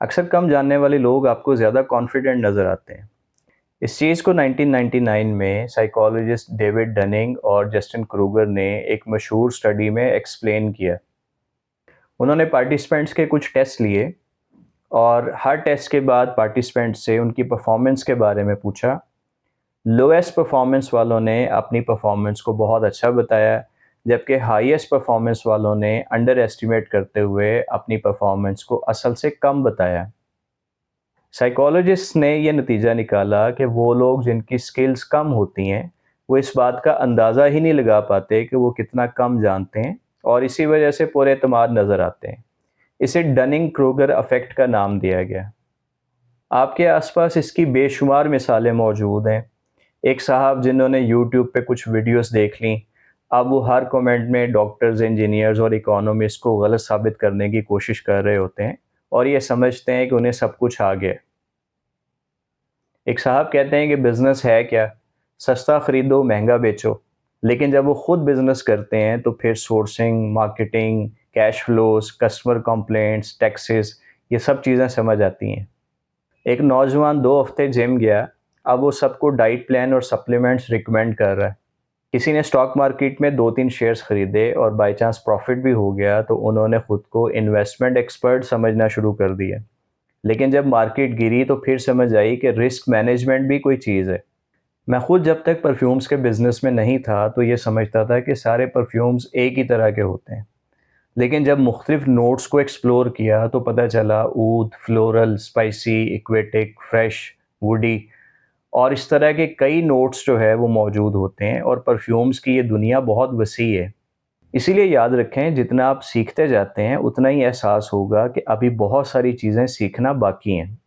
अक्सर कम जानने वाले लोग आपको ज़्यादा कॉन्फिडेंट नज़र आते हैं। इस चीज़ को 1999 में साइकोलॉजिस्ट डेविड डनिंग और जस्टिन क्रूगर ने एक मशहूर स्टडी में एक्सप्लेन किया। उन्होंने पार्टिसिपेंट्स के कुछ टेस्ट लिए और हर टेस्ट के बाद पार्टिसिपेंट्स से उनकी परफॉर्मेंस के बारे में पूछा। लोएस्ट परफॉर्मेंस वालों ने अपनी परफॉर्मेंस को बहुत अच्छा बताया, जबकि हाईएस्ट परफॉर्मेंस वालों ने अंडर एस्टिमेट करते हुए अपनी परफॉर्मेंस को असल से कम बताया। साइकोलॉजिस्ट ने यह नतीजा निकाला कि वो लोग जिनकी स्किल्स कम होती हैं, वो इस बात का अंदाज़ा ही नहीं लगा पाते कि वो कितना कम जानते हैं और इसी वजह से पुरएतमाद नज़र आते हैं। इसे डनिंग क्रूगर इफ़ेक्ट का नाम दिया गया। आपके आसपास इसकी बेशुमार मिसालें मौजूद हैं। एक साहब जिन्होंने यूट्यूब पे कुछ वीडियोस देख लीं, अब वो हर कमेंट में डॉक्टर्स, इंजीनियर्स और इकोनॉमिस्ट को गलत साबित करने की कोशिश कर रहे होते हैं और ये समझते हैं कि उन्हें सब कुछ आ गया है। एक साहब कहते हैं कि बिज़नेस है क्या? सस्ता खरीदो, महंगा बेचो। लेकिन जब वो खुद बिज़नेस करते हैं तो फिर sourcing, marketing, cash flows, customer complaints, taxes, ये सब चीज़ें समझ आती हैं। एक नौजवान 2 हफ्ते जिम गया, अब वो सबको डाइट प्लान और सप्लीमेंट्स रिकमेंड कर रहा है। किसी ने स्टॉक मार्केट में 2-3 शेयर्स खरीदे और बाय चांस प्रॉफिट भी हो गया तो उन्होंने खुद को इन्वेस्टमेंट एक्सपर्ट समझना शुरू कर दिया। लेकिन जब मार्केट गिरी तो फिर समझ आई कि रिस्क मैनेजमेंट भी कोई चीज़ है। मैं खुद जब तक परफ्यूम्स के बिज़नेस में नहीं था तो ये समझता था कि सारे परफ्यूम्स एक ही तरह के होते हैं। लेकिन जब मुख्तलिफ नोट्स को एक्सप्लोर किया तो पता चला ऊद, floral, spicy, aquatic, fresh, woody और इस तरह के कई नोट्स जो है वो मौजूद होते हैं और परफ्यूम्स की ये दुनिया बहुत वसी है। इसीलिए याद रखें, जितना आप सीखते जाते हैं उतना ही एहसास होगा कि अभी बहुत सारी चीज़ें सीखना बाकी हैं।